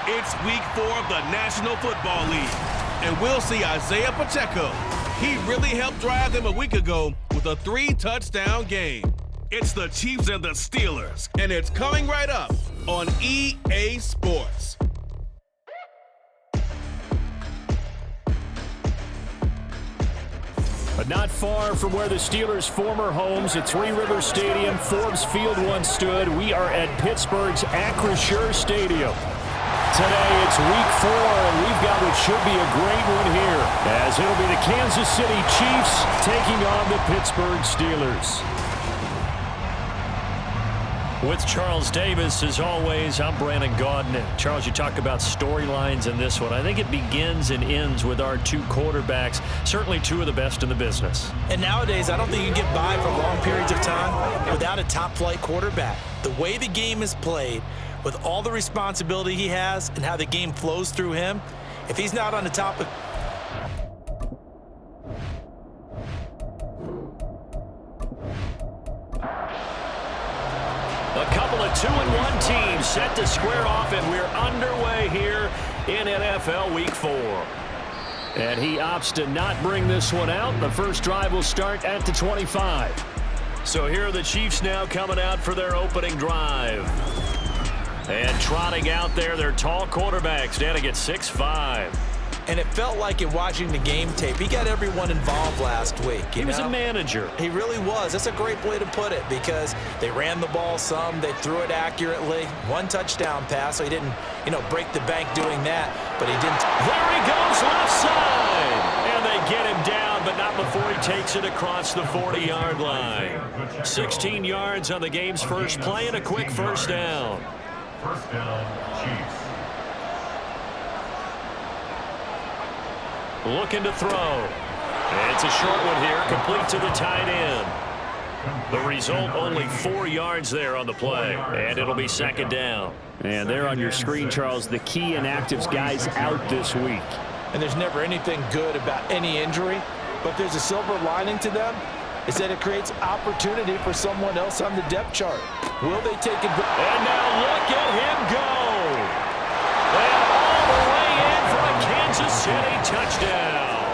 It's week 4 of the National Football League, and we'll see Isaiah Pacheco. He really helped drive them a week ago with a 3-touchdown game. It's the Chiefs and the Steelers, and it's coming right up on EA Sports. But not far from where the Steelers' former homes at Three Rivers Stadium, Forbes Field once stood, we are at Pittsburgh's Acrisure Stadium. Today it's week 4, and we've got what should be a great one here, as it'll be the Kansas City Chiefs taking on the Pittsburgh Steelers. With Charles Davis, as always, I'm Brandon Gaudin. Charles, you talk about storylines in this one. I think it begins and ends with our two quarterbacks, certainly two of the best in the business. And nowadays, I don't think you can get by for long periods of time without a top-flight quarterback. The way the game is played, with all the responsibility he has and how the game flows through him, if he's not on the top of... A couple of 2-1 teams set to square off, and we're underway here in NFL Week 4. And he opts to not bring this one out. The first drive will start at the 25. So here are the Chiefs now coming out for their opening drive. And trotting out there, their tall quarterback standing at 6'5". And it felt like in watching the game tape, he got everyone involved last week. He was a manager. He really was. That's a great way to put it, because they ran the ball some, they threw it accurately. 1 touchdown pass, so he didn't, break the bank doing that, but he didn't. There he goes, left side. And they get him down, but not before he takes it across the 40-yard line. 16 yards on the game's first play and a quick first down. First down, Chiefs. Looking to throw. It's a short one here, complete to the tight end. The result, only 4 yards there on the play, and it'll be second down. And there on your screen, Charles, the key inactives guys out this week. And there's never anything good about any injury, but there's a silver lining to them, is that it creates opportunity for someone else on the depth chart. Will they take it? And now look at him go. And all the way in for a Kansas City touchdown.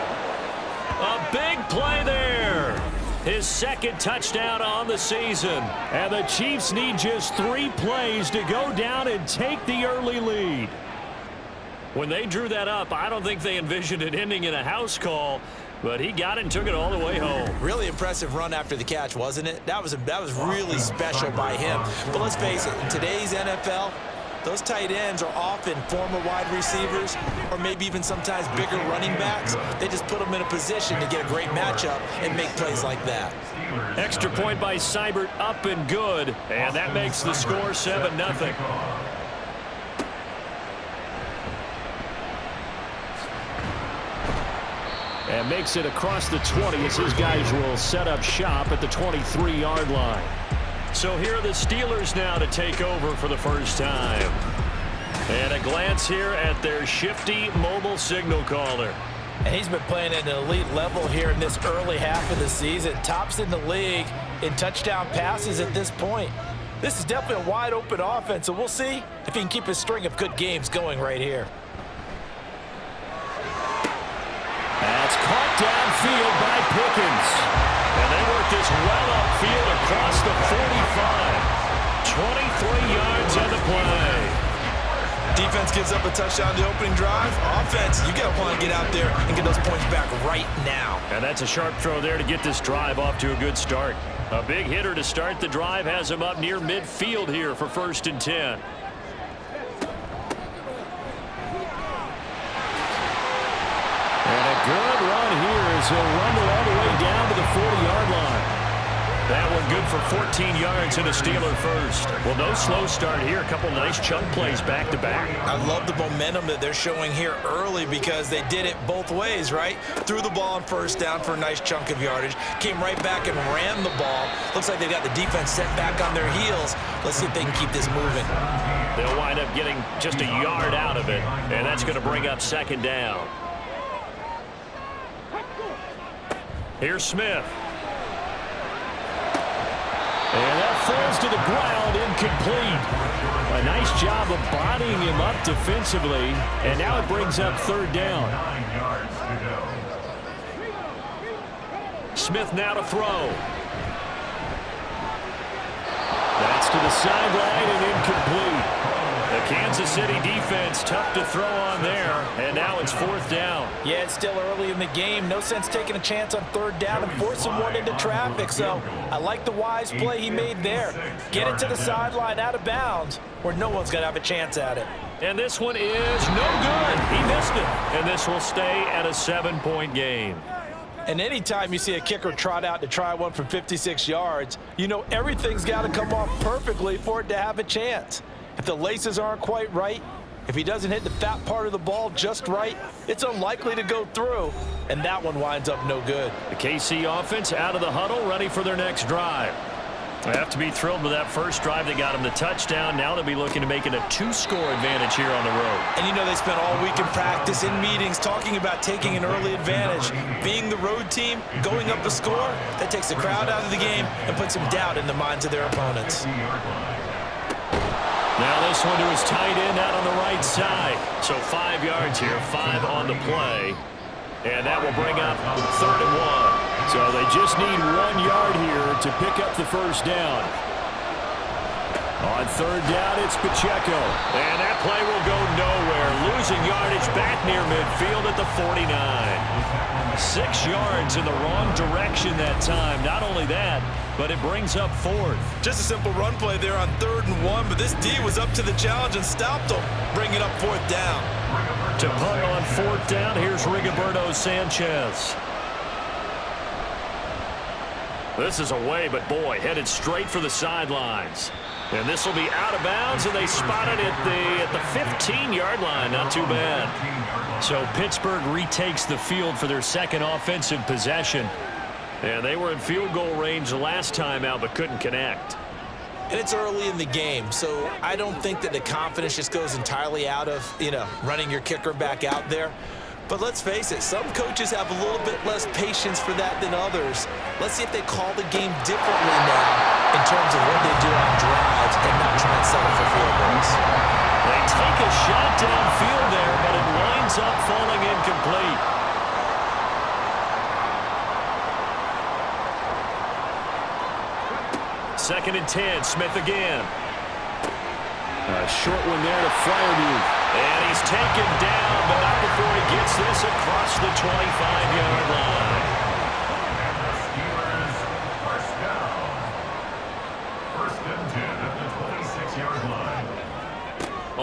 A big play there. His second touchdown on the season. And the Chiefs need just 3 plays to go down and take the early lead. When they drew that up, I don't think they envisioned it ending in a house call, but he got it and took it all the way home. Really impressive run after the catch, wasn't it? That was really special by him. But let's face it, in today's NFL, those tight ends are often former wide receivers or maybe even sometimes bigger running backs. They just put them in a position to get a great matchup and make plays like that. Extra point by Seibert, up and good, and that makes the score 7-0. And makes it across the 20 as his guys will set up shop at the 23-yard line. So here are the Steelers now to take over for the first time. And a glance here at their shifty mobile signal caller. And he's been playing at an elite level here in this early half of the season. Tops in the league in touchdown passes at this point. This is definitely a wide-open offense, so we'll see if he can keep his string of good games going right here. That's caught downfield by Pickens. And they work this well upfield across the 45. 23 yards on the play. Defense gives up a touchdown the opening drive. Offense, you got to want to get out there and get those points back right now. And that's a sharp throw there to get this drive off to a good start. A big hitter to start the drive has him up near midfield here for 1st and 10. And a good run here as he'll rumble all the way down to the 40-yard line. That one good for 14 yards and a Steeler first. Well, no slow start here. A couple nice chunk plays back-to-back. I love the momentum that they're showing here early because they did it both ways, right? Threw the ball on first down for a nice chunk of yardage. Came right back and ran the ball. Looks like they've got the defense set back on their heels. Let's see if they can keep this moving. They'll wind up getting just a yard out of it, and that's going to bring up second down. Here's Smith. And that falls to the ground, incomplete. A nice job of bodying him up defensively, and now it brings up third down. 9 yards to go. Smith now to throw. That's to the sideline and incomplete. The Kansas City defense tough to throw on there, and now it's fourth down. Yeah, it's still early in the game. No sense taking a chance on third down and forcing one into traffic. So I like the wise play he made there. Get it to the sideline out of bounds where no one's going to have a chance at it. And this one is no good. He missed it. And this will stay at a 7-point game. And anytime you see a kicker trot out to try one from 56 yards, you know everything's got to come off perfectly for it to have a chance. If the laces aren't quite right, if he doesn't hit the fat part of the ball just right, it's unlikely to go through, and that one winds up no good. The KC offense out of the huddle, ready for their next drive. They have to be thrilled with that first drive. They got him the touchdown. Now they'll be looking to make it a 2-score advantage here on the road. And you know they spent all week in practice, in meetings, talking about taking an early advantage. Being the road team, going up a score, that takes the crowd out of the game and puts some doubt in the minds of their opponents. Now this one to his tight end out on the right side. So 5 yards here, 5 on the play. And that will bring up third and 1. So they just need 1 yard here to pick up the first down. On third down, it's Pacheco. And that play will go nowhere. Losing yardage back near midfield at the 49. 6 yards in the wrong direction that time. Not only that, but it brings up fourth. Just a simple run play there on third and 1, but this D was up to the challenge and stopped him, bringing up fourth down. To punt on fourth down, here's Rigoberto Sanchez. This is away, but boy, headed straight for the sidelines. And this will be out of bounds, and they spot it at the 15-yard line. Not too bad. So Pittsburgh retakes the field for their second offensive possession. And they were in field goal range last time out, but couldn't connect. And it's early in the game, so I don't think that the confidence just goes entirely out of, running your kicker back out there. But let's face it, some coaches have a little bit less patience for that than others. Let's see if they call the game differently now in terms of what they do on drives and not try and settle for field goals. They take a shot downfield there, but it winds up falling incomplete. Second and 10, Smith again. A short one there to Fryermuth. And he's taken down, but not before he gets this across the 25-yard line. And the Steelers first down. First and 10 at the 26-yard line.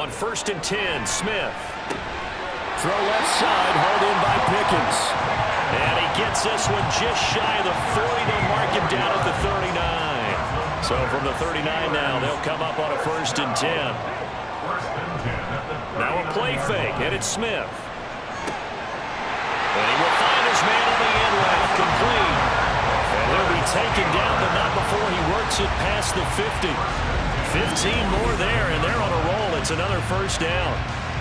On first and 10, Smith. Throw left side, hauled in by Pickens. And he gets this one just shy of the 40. They'll mark him down at the 39. So from the 39 now, they'll come up on a first and 10. Now a play fake, and it's Smith. And he will find his man on the end route, complete. And he'll be taken down, but not before he works it past the 50. 15 more there, and they're on a roll. It's another first down.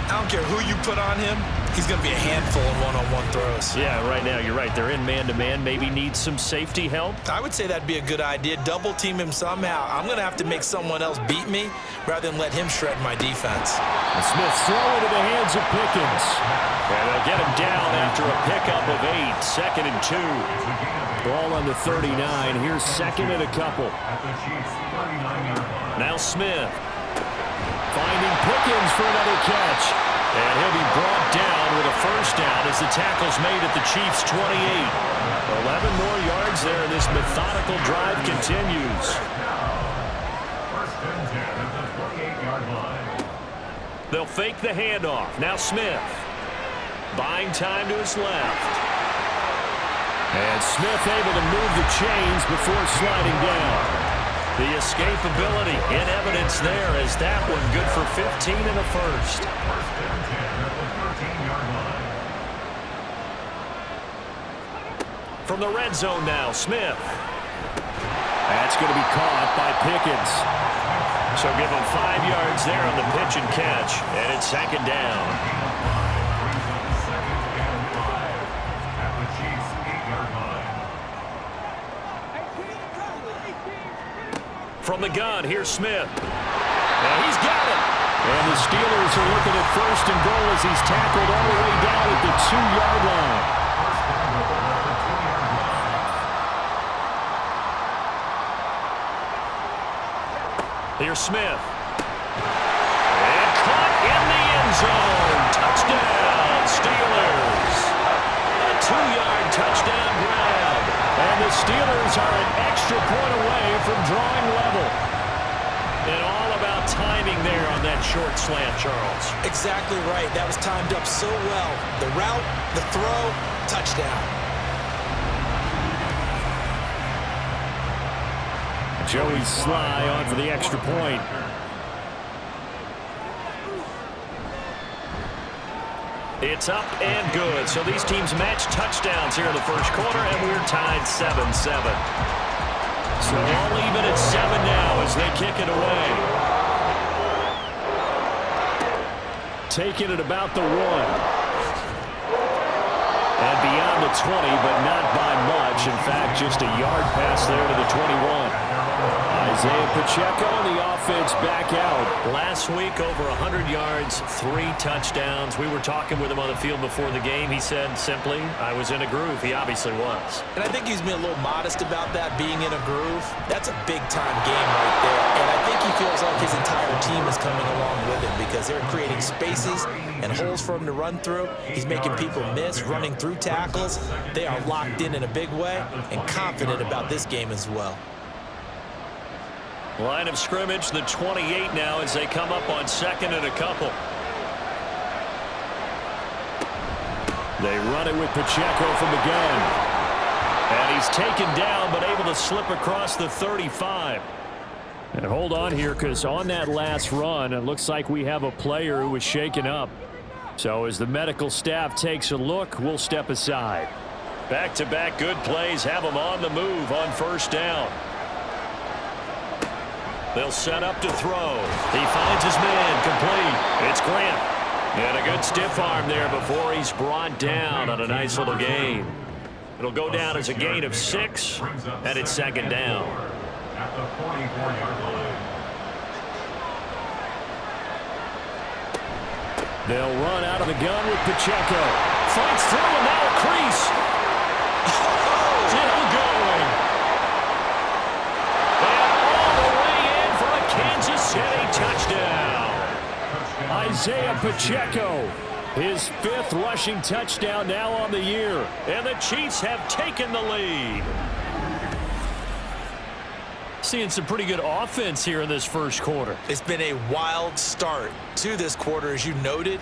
I don't care who you put on him, he's going to be a handful in one-on-one throws. Yeah, right now, you're right. They're in man-to-man. Maybe need some safety help. I would say that'd be a good idea. Double team him somehow. I'm going to have to make someone else beat me rather than let him shred my defense. And Smith throw into the hands of Pickens. And they'll get him down after a pickup of 8. Second and 2. Ball on the 39. Here's second and a couple. Now Smith. Finding Pickens for another catch. And he'll be brought down with a first down as the tackle's made at the Chiefs' 28. 11 more yards there, and this methodical drive continues. First and 10 at the 28-yard line. They'll fake the handoff. Now Smith. Buying time to his left. And Smith able to move the chains before sliding down. The escapability in evidence there as that one good for 15 in the first. First and 10 at the 13-yard line. From the red zone now, Smith. That's going to be caught by Pickens. So give him 5 yards there on the pitch and catch. And it's second down. Second and 5 at the Chiefs' 8-yard line. From the gun, here's Smith. And he's got it. And the Steelers are looking at first and goal as he's tackled all the way down at the 2-yard line. Here's Smith. And caught in the end zone. Touchdown, Steelers. A 2-yard touchdown grab. And the Steelers are an extra point away from drawing level. And all about timing there on that short slant, Charles. Exactly right. That was timed up so well. The route, the throw, touchdown. Joey Sly on for the extra point. It's up and good. So these teams match touchdowns here in the first quarter, and we're tied 7-7. So all even at 7 now as they kick it away. Taking it about the 1. And beyond the 20, but not by much. In fact, just a yard pass there to the 21. Isaiah Pacheco and the offense back out. Last week, over 100 yards, 3 touchdowns. We were talking with him on the field before the game. He said simply, I was in a groove. He obviously was. And I think he's been a little modest about that, being in a groove. That's a big-time game right there. And I think he feels like his entire team is coming along with him because they're creating spaces and holes for him to run through. He's making people miss, running through tackles. They are locked in a big way and confident about this game as well. Line of scrimmage, the 28 now as they come up on second and a couple. They run it with Pacheco from the gun. And he's taken down but able to slip across the 35. And hold on here because on that last run, it looks like we have a player who was shaken up. So as the medical staff takes a look, we'll step aside. Back-to-back good plays have him on the move on first down. They'll set up to throw. He finds his man complete. It's Grant. And a good stiff arm there before he's brought down on a nice little gain. It'll go down as a gain of 6, and it's second down. At the 44-yard line. They'll run out of the gun with Pacheco. Fights through and now a crease. Still going. Kansas City touchdown. Isaiah Pacheco, his 5th rushing touchdown now on the year. And the Chiefs have taken the lead. Seeing some pretty good offense here in this first quarter. It's been a wild start to this quarter, as you noted.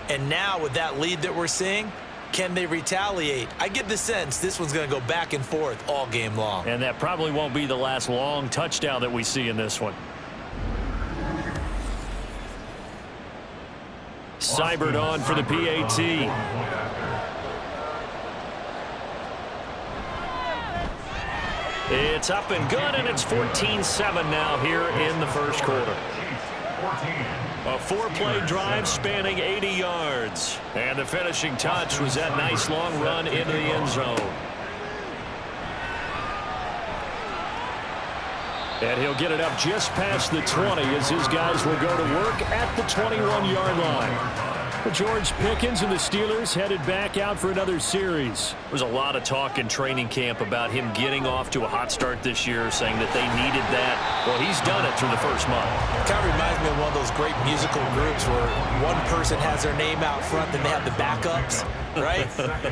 And now with that lead that we're seeing, can they retaliate? I get the sense this one's going to go back and forth all game long. And that probably won't be the last long touchdown that we see in this one. Seibert on for the PAT. It's up and good, and it's 14-7 now here in the first quarter. A 4-play drive spanning 80 yards. And the finishing touch was that nice long run into the end zone. And he'll get it up just past the 20 as his guys will go to work at the 21-yard line. George Pickens and the Steelers headed back out for another series. There's a lot of talk in training camp about him getting off to a hot start this year, saying that they needed that. Well, he's done it through the first month. Kind of reminds me of one of those great musical groups where one person has their name out front, then they have the backups, right?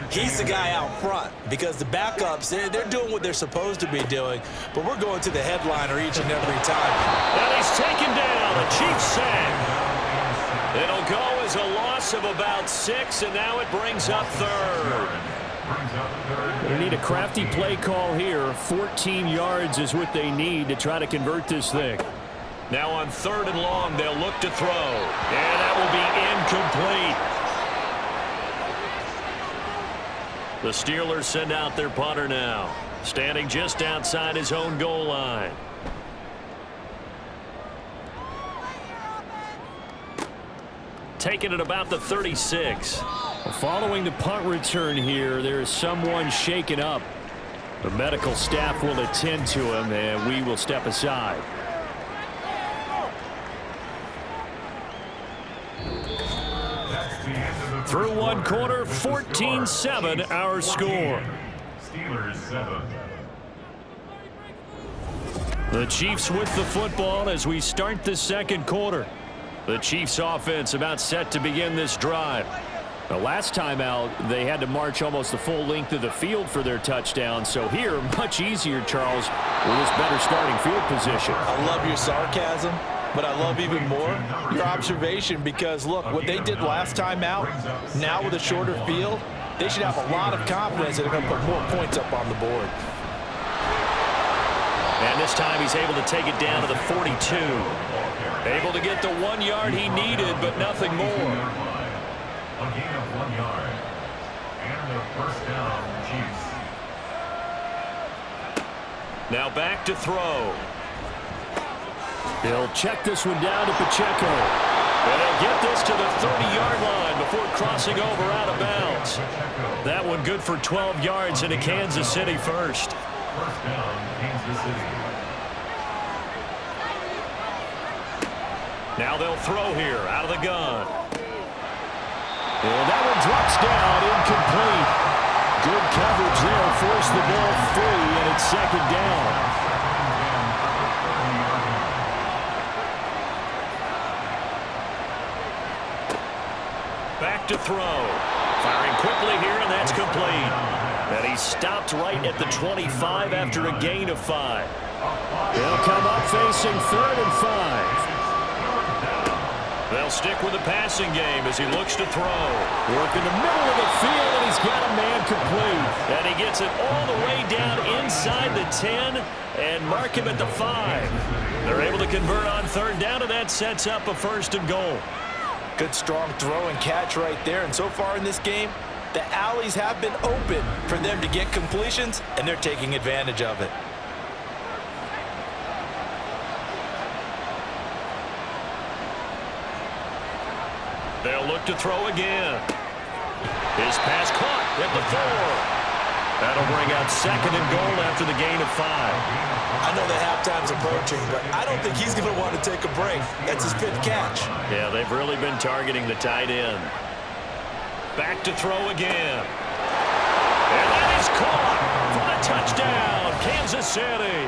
He's the guy out front because the backups, they're doing what they're supposed to be doing, but we're going to the headliner each and every time. And he's taken down. A Chiefs sack. It'll go as a loss of about 6, and now it brings up third. They need a crafty play call here. 14 yards is what they need to try to convert this thing. Now on 3rd and long, they'll look to throw. And that will be incomplete. The Steelers send out their punter now, standing just outside his own goal line. Taking it about the 36. Following the punt return here, there is someone shaken up. The medical staff will attend to him, and we will step aside. Through one quarter, 14-7 our score. Steelers 7. The Chiefs with the football as we start the second quarter. The Chiefs offense about set to begin this drive. The last time out, they had to march almost the full length of the field for their touchdown. So here, much easier, Charles, with this better starting field position. I love your sarcasm, but I love even more your observation because, look, what they did last time out, now with a shorter field, they should have a lot of confidence that they're going to put more points up on the board. And this time he's able to take it down to the 42. Able to get the 1 yard he needed, but nothing more. A gain of 1 yard. And a first down, Chiefs. Now back to throw. He'll check this one down to Pacheco. And he'll get this to the 30-yard line before crossing over out of bounds. That one good for 12 yards into Kansas City first. First down, Kansas City. Now they'll throw here out of the gun. And that one drops down, incomplete. Good coverage there, forced the ball free, and it's second down. Back to throw. Firing quickly here, and that's complete. And he stopped right at the 25 after a gain of 5. He'll come up facing 3rd and 5. They'll stick with the passing game as he looks to throw. Work in the middle of the field, and he's got a man complete. And he gets it all the way down inside the 10 and mark him at the 5. They're able to convert on 3rd down, and that sets up a 1st and goal. Good, strong throw and catch right there. And so far in this game, the alleys have been open for them to get completions, and they're taking advantage of it. They'll look to throw again. His pass caught at the 4. That'll bring out 2nd and goal after the gain of 5. I know that halftime's approaching, but I don't think he's going to want to take a break. That's his 5th catch. Yeah, they've really been targeting the tight end. Back to throw again. And that is caught for the touchdown, Kansas City.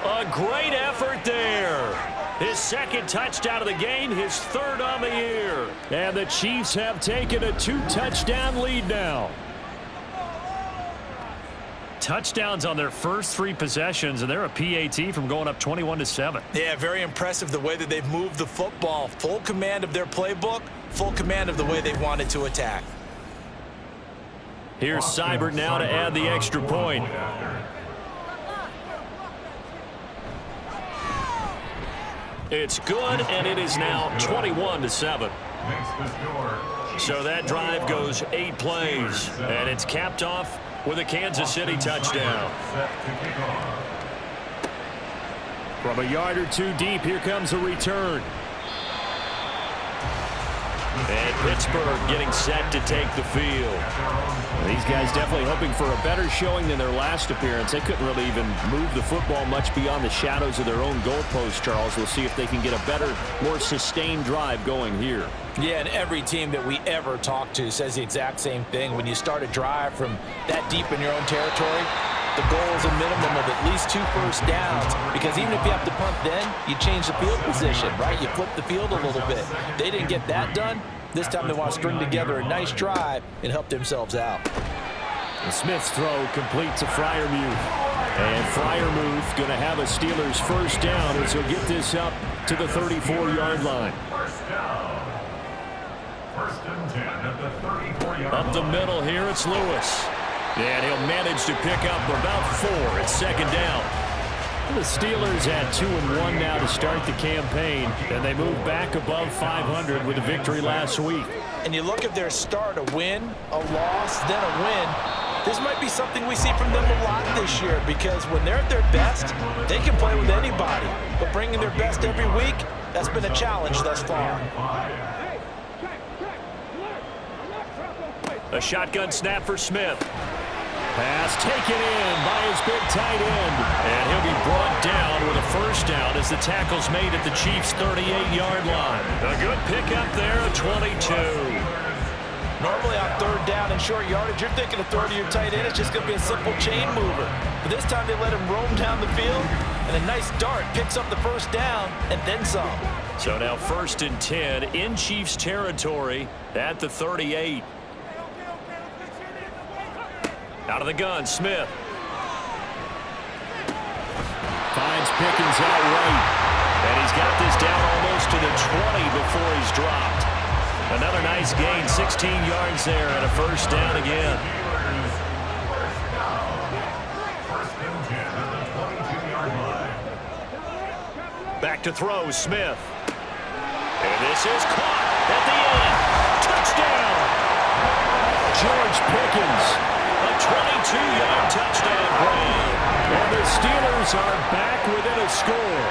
A great effort there. His 2nd touchdown of the game, his 3rd on the year. And the Chiefs have taken a 2-touchdown lead now. Touchdowns on their first 3 possessions, and they're a PAT from going up 21-7. Yeah, very impressive the way that they've moved the football. Full command of their playbook, full command of the way they wanted to attack. Here's Seibert now to add the extra point. It's good, and it is now 21-7. So that drive goes 8 plays, and it's capped off with a Kansas City touchdown. From a yard or 2 deep, here comes a return. And Pittsburgh getting set to take the field. These guys definitely hoping for a better showing than their last appearance. They couldn't really even move the football much beyond the shadows of their own goalpost, Charles. We'll see if they can get a better, more sustained drive going here. Yeah, and every team that we ever talk to says the exact same thing. When you start a drive from that deep in your own territory, the goal is a minimum of at least 2 first downs, because even if you have to punt then, you change the field position, right? You flip the field a little bit. They didn't get that done. This time they want to string together a nice drive and help themselves out. And Smith's throw complete to Freiermuth. And Freiermuth going to have a Steelers first down as he'll get this up to the 34-yard line. First down. 1st and 10 at the 34-yard line. Up the middle here, it's Lewis. And he'll manage to pick up about 4. It's 2nd down. The Steelers at 2-1 now to start the campaign, and they move back above 500 with a victory last week. And you look at their start, a win, a loss, then a win. This might be something we see from them a lot this year, because when they're at their best, they can play with anybody. But bringing their best every week, that's been a challenge thus far. A shotgun snap for Smith. Pass taken in by his big tight end. And he'll be brought down with a first down as the tackle's made at the Chiefs' 38-yard line. A good pickup there, 22. Normally on third down and short yardage, you're thinking of throw to your tight end. It's just going to be a simple chain mover. But this time they let him roam down the field, and a nice dart picks up the first down and then some. So now 1st and 10 in Chiefs territory at the 38. Out of the gun, Smith. Finds Pickens out right. And he's got this down almost to the 20 before he's dropped. Another nice gain, 16 yards there, and a first down again. First and 10 at the 22-yard line. Back to throw, Smith. And this is caught at the end. Touchdown! George Pickens, a 22-yard touchdown grab. And the Steelers are back within a score.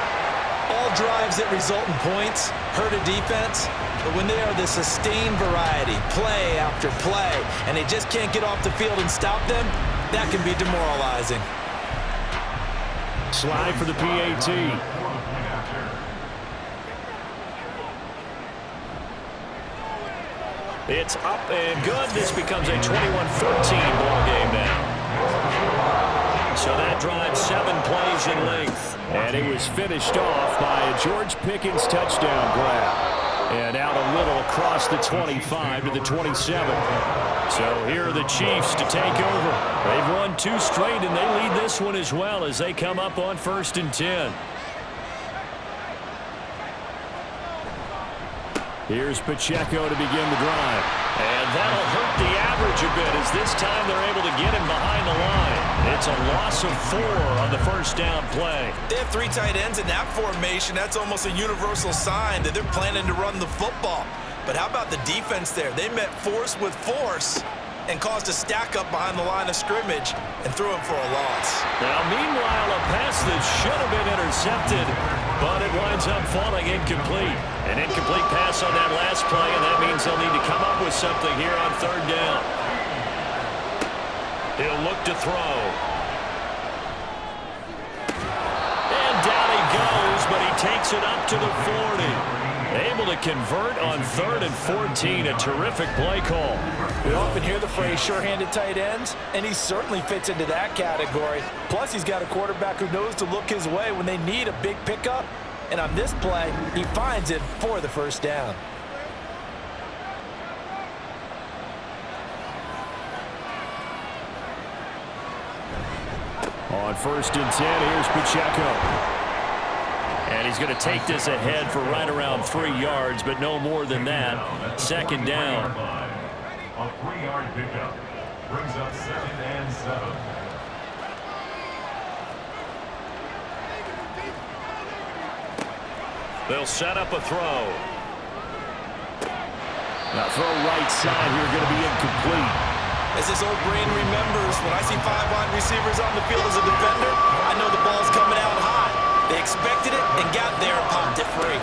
All drives that result in points hurt a defense, but when they are the sustained variety, play after play, and they just can't get off the field and stop them, that can be demoralizing. Slide for the PAT. It's up and good. This becomes a 21-14 ball game now. So that drives 7 plays in length. And it was finished off by a George Pickens touchdown grab. And out a little across the 25 to the 27. So here are the Chiefs to take over. They've won 2 straight, and they lead this one as well as they come up on 1st and 10. Here's Pacheco to begin the drive. And that'll hurt the average a bit as this time they're able to get him behind the line. It's a loss of 4 on the first down play. They have 3 tight ends in that formation. That's almost a universal sign that they're planning to run the football. But how about the defense there? They met force with force and caused a stack up behind the line of scrimmage and threw him for a loss. Now, meanwhile, a pass that should have been intercepted, but it winds up falling incomplete. An incomplete pass on that last play, and that means they'll need to come up with something here on 3rd down. He'll look to throw. And down he goes, but he takes it up to the 40. Able to convert on 3rd and 14. A terrific play call. We often hear the phrase sure-handed tight ends, and he certainly fits into that category. Plus, he's got a quarterback who knows to look his way when they need a big pickup. And on this play, he finds it for the first down. On 1st and 10, here's Pacheco. And he's going to take this ahead for right around 3 yards, but no more than that. 2nd down. A 3-yard pickup brings up 2nd and 7. They'll set up a throw. Now throw right side here, going to be incomplete. As his old brain remembers, when I see 5 wide receivers on the field as a defender, I know the ball's coming out hot. They expected it and got there and popped it free.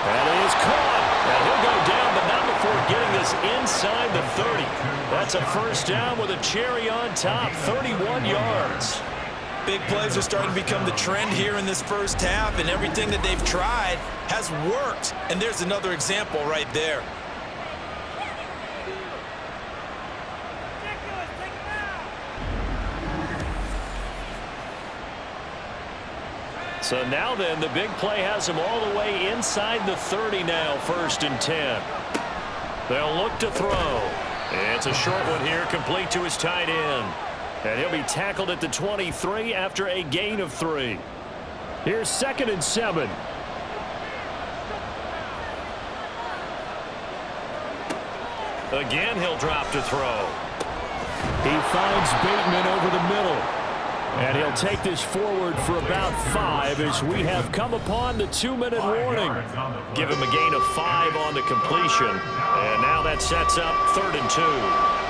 That is caught. Now he'll go down, but not before getting this inside the 30. That's a first down with a cherry on top, 31 yards. Big plays are starting to become the trend here in this first half, and everything that they've tried has worked. And there's another example right there. So now then, the big play has them all the way inside the 30 now, 1st and 10. They'll look to throw. It's a short one here, complete to his tight end. And he'll be tackled at the 23 after a gain of 3. Here's 2nd and 7. Again, he'll drop to throw. He finds Bateman over the middle. And he'll take this forward for about 5 as we have come upon the 2-minute warning. Give him a gain of 5 on the completion. And now that sets up 3rd and 2.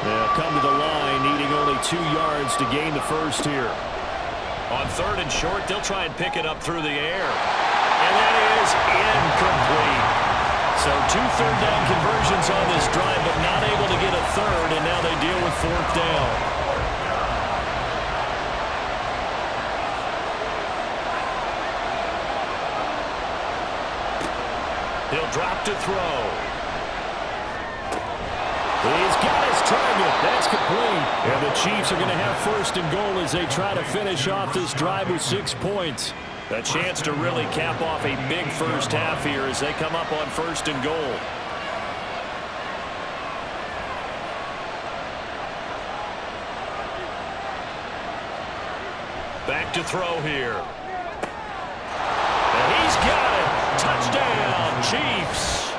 They'll come to the line needing only 2 yards to gain the first here. On 3rd and short, they'll try and pick it up through the air. And that is incomplete. So 2 third down conversions on this drive, but not able to get a 3rd, and now they deal with 4th down. He'll drop to throw. He's got his target. That's complete. And the Chiefs are going to have first and goal as they try to finish off this drive with 6 points. A chance to really cap off a big first half here as they come up on first and goal. Back to throw here. And he's got it. Touchdown, Chiefs.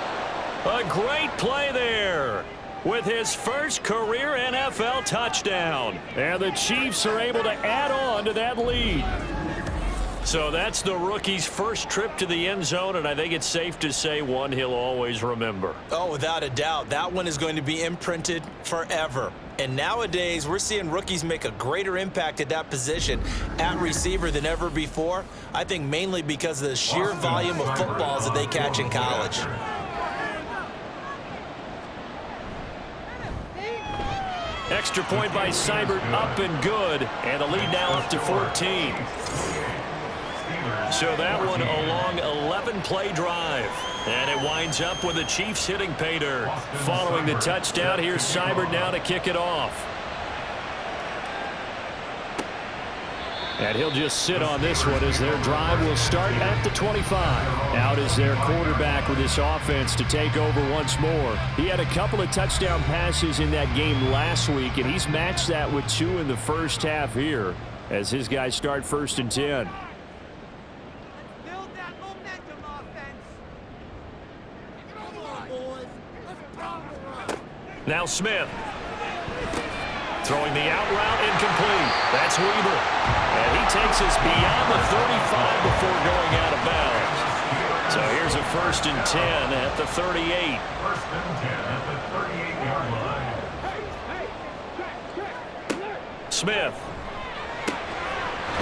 A great play there with his first career NFL touchdown. And the Chiefs are able to add on to that lead. So that's the rookie's first trip to the end zone, and I think it's safe to say one he'll always remember. Oh, without a doubt. That one is going to be imprinted forever. And nowadays, we're seeing rookies make a greater impact at that position at receiver than ever before. I think mainly because of the sheer volume of footballs that they catch in college. Extra point by Seibert, up and good. And the lead now up to 14. So that one a long 11-play drive. And it winds up with the Chiefs hitting pay dirt. Following the touchdown, here's Seibert now to kick it off. And he'll just sit on this one as their drive will start at the 25. Out is their quarterback with this offense to take over once more. He had a couple of touchdown passes in that game last week, and he's matched that with 2 in the first half here as his guys start first and 10. Now Smith. Throwing the out route incomplete. That's Weaver. And he takes us beyond the 35 before going out of bounds. So here's a first and 10 at the 38. First and 10 at the 38-yard line. Smith.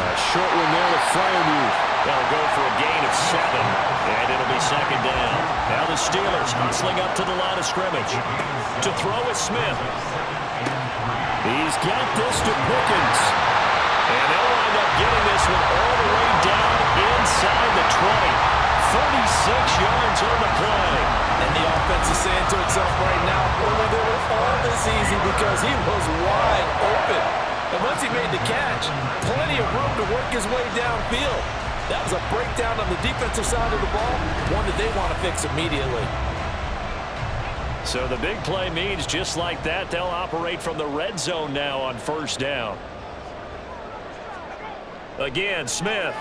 A short one there to Fryermuth. That'll go for a gain of 7. And it'll be second down. Now the Steelers hustling up to the line of scrimmage. To throw is Smith. He's got this to Pickens. And they'll wind up getting this one all the way down inside the 20. 36 yards on the play. And the offense is saying to itself right now, only they were all this easy because he was wide open. And once he made the catch, plenty of room to work his way downfield. That was a breakdown on the defensive side of the ball, one that they want to fix immediately. So the big play means just like that, they'll operate from the red zone now on first down. Again, Smith.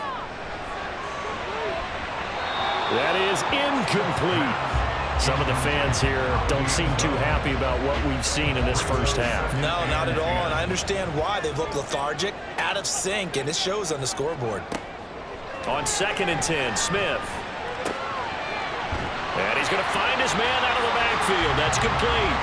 That is incomplete. Some of the fans here don't seem too happy about what we've seen in this first half. No, not at all, and I understand why. They look lethargic, out of sync, and it shows on the scoreboard. On second and 10, Smith. And he's going to find his man out of the backfield. That's complete.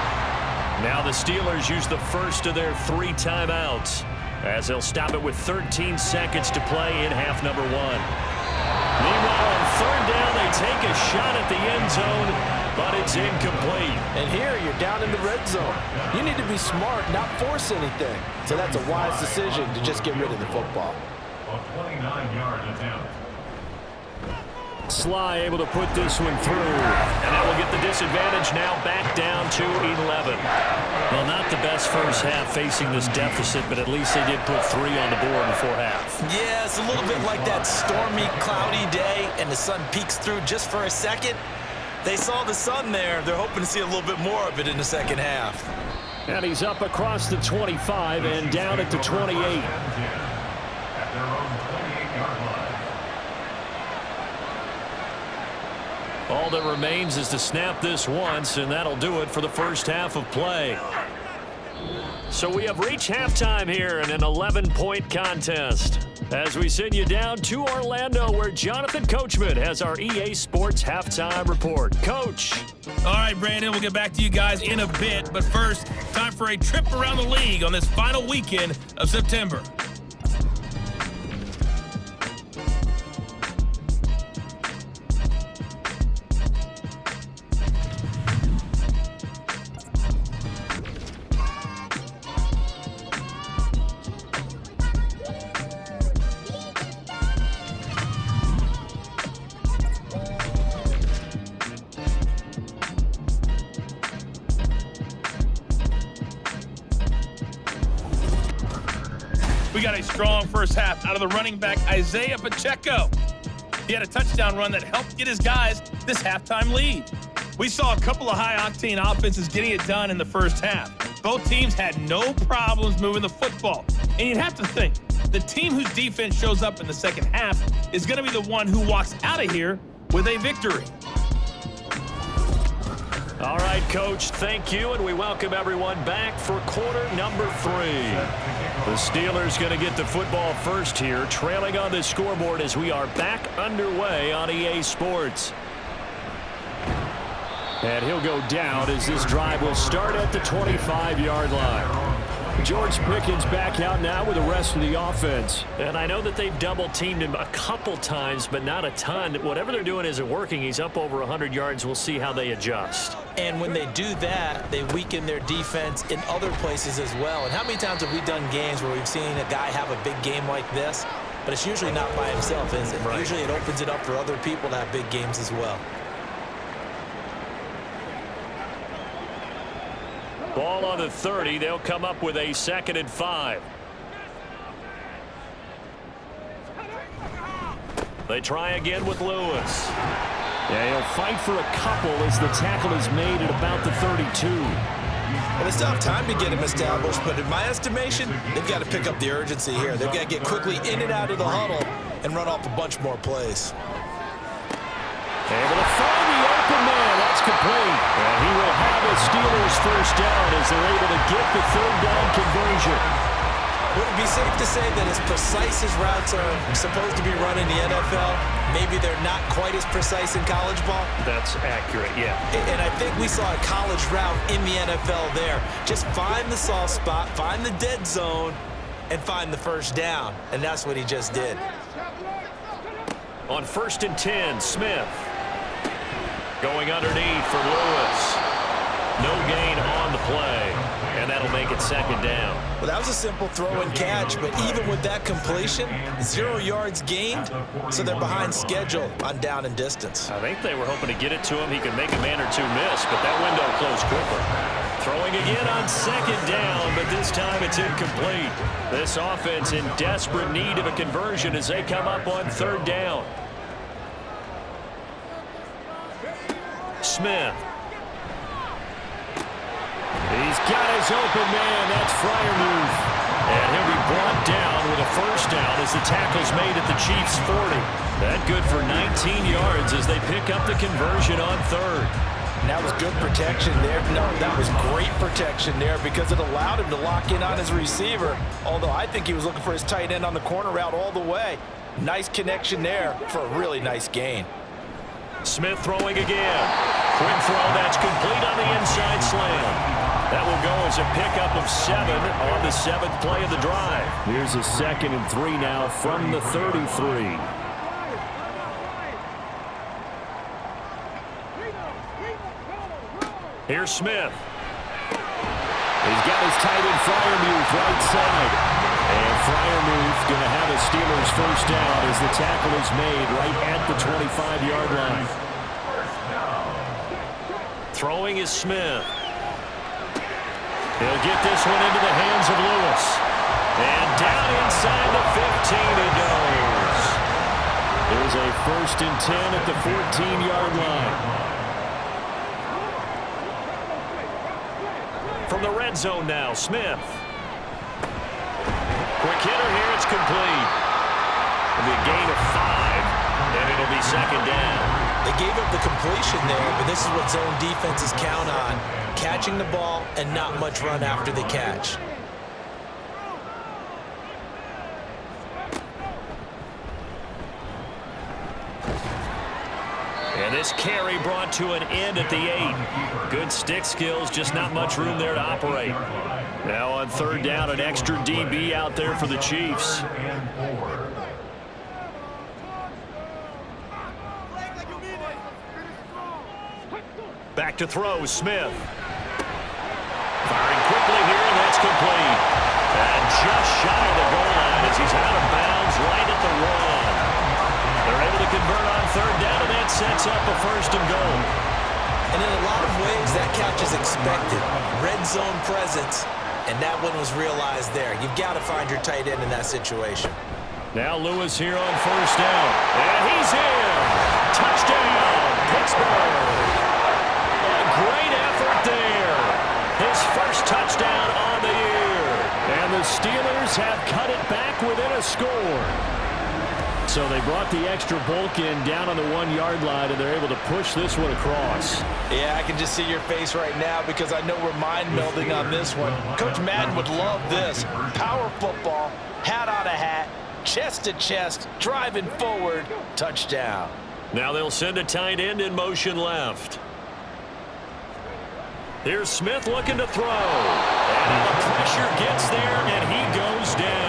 Now the Steelers use the first of their 3 timeouts as they'll stop it with 13 seconds to play in half number 1. Meanwhile, on third down, they take a shot at the end zone, but it's incomplete. And here, you're down in the red zone. You need to be smart, not force anything. So that's a wise decision to just get rid of the football. A 29-yard attempt. Sly able to put this one through, and that will get the disadvantage now back down to 11. Well, not the best first half facing this deficit, but at least they did put 3 on the board before half. Yeah, it's a little bit like that stormy, cloudy day, and the sun peeks through just for a second. They saw the sun there. They're hoping to see a little bit more of it in the second half. And he's up across the 25 and down at the 28. At their own 28-yard line. All that remains is to snap this once, and that'll do it for the first half of play. So we have reached halftime here in an 11-point contest as we send you down to Orlando, where Jonathan Coachman has our EA Sports halftime report. Coach. All right, Brandon, we'll get back to you guys in a bit. But first, time for a trip around the league on this final weekend of September. got a strong first half out of the running back, Isaiah Pacheco. He had a touchdown run that helped get his guys this halftime lead. We saw a couple of high-octane offenses getting it done in the first half. Both teams had no problems moving the football. And you'd have to think, the team whose defense shows up in the second half is going to be the one who walks out of here with a victory. All right, Coach, thank you, and we welcome everyone back for quarter number 3. The Steelers going to get the football first here, trailing on the scoreboard as we are back underway on EA Sports. And he'll go down as this drive will start at the 25-yard line. George Pickens back out now with the rest of the offense. And I know that they've double-teamed him a couple times, but not a ton. Whatever they're doing isn't working. He's up over 100 yards. We'll see how they adjust. And when they do that, they weaken their defense in other places as well. And how many times have we done games where we've seen a guy have a big game like this, but it's usually not by himself, is it? Right. Usually it opens it up for other people to have big games as well. Ball on the 30. They'll come up with a 2nd and 5. They try again with Lewis. Yeah, he'll fight for a couple as the tackle is made at about the 32. Well, they still have time to get him established, but in my estimation, they've got to pick up the urgency here. They've got to get quickly in and out of the huddle and run off a bunch more plays. Able to find the open man. That's complete. And he will have a Steelers first down as they're able to get the 3rd down conversion. Would it be safe to say that as precise as routes are supposed to be run in the NFL, maybe they're not quite as precise in college ball? That's accurate, yeah. And I think we saw a college route in the NFL there. Just find the soft spot, find the dead zone, and find the first down. And that's what he just did. On 1st and 10, Smith. Going underneath for Lewis. No gain on the play, and that'll make it 2nd down. Well, that was a simple throw and catch, but even with that completion, 0 yards gained, so they're behind schedule on down and distance. I think they were hoping to get it to him. He could make a man or two miss, but that window closed quickly. Throwing again on 2nd down, but this time it's incomplete. This offense in desperate need of a conversion as they come up on 3rd down. Smith. He's got his open man. That's Freiermuth. And he'll be brought down with a first down as the tackle's made at the Chiefs' 40. That good for 19 yards as they pick up the conversion on 3rd. And that was good protection there. No, that was great protection there because it allowed him to lock in on his receiver. Although I think he was looking for his tight end on the corner route all the way. Nice connection there for a really nice gain. Smith throwing again. Quick throw, that's complete on the inside slant. That will go as a pickup of 7 on the 7th play of the drive. Here's a 2nd and 3 now from the 33. Here's Smith. He's got his tight end Freiermuth right side. And Freiermuth going to have a Steelers first down as the tackle is made right at the 25-yard line. Throwing is Smith. He'll get this one into the hands of Lewis. And down inside the 15 it goes. There's a 1st and 10 at the 14-yard line. From the red zone now, Smith. Quick hitter here, it's complete. It'll be a gain of 5, and it'll be 2nd down. They gave up the completion there, but this is what zone defenses count on. Catching the ball and not much run after the catch. And this carry brought to an end at the 8. Good stick skills, just not much room there to operate. Now on 3rd down, an extra DB out there for the Chiefs. Back to throw, Smith. Firing quickly here, and that's complete. And just shy of the goal line as he's out of bounds right at the 1. They're able to convert on 3rd down, and that sets up a 1st and goal. And in a lot of ways, that catch is expected. Red zone presence. And that one was realized there. You've got to find your tight end in that situation. Now Lewis here on first down. And he's in. Touchdown, Pittsburgh. A great effort there. His first touchdown on the year. And the Steelers have cut it back within a score. So they brought the extra bulk in down on the 1-yard line, and they're able to push this one across. Yeah, I can just see your face right now because I know we're mind melding on this one. Coach Madden would love this. Power football, hat on a hat, chest to chest, driving forward, touchdown. Now they'll send a tight end in motion left. Here's Smith looking to throw. And the pressure gets there, and he goes down.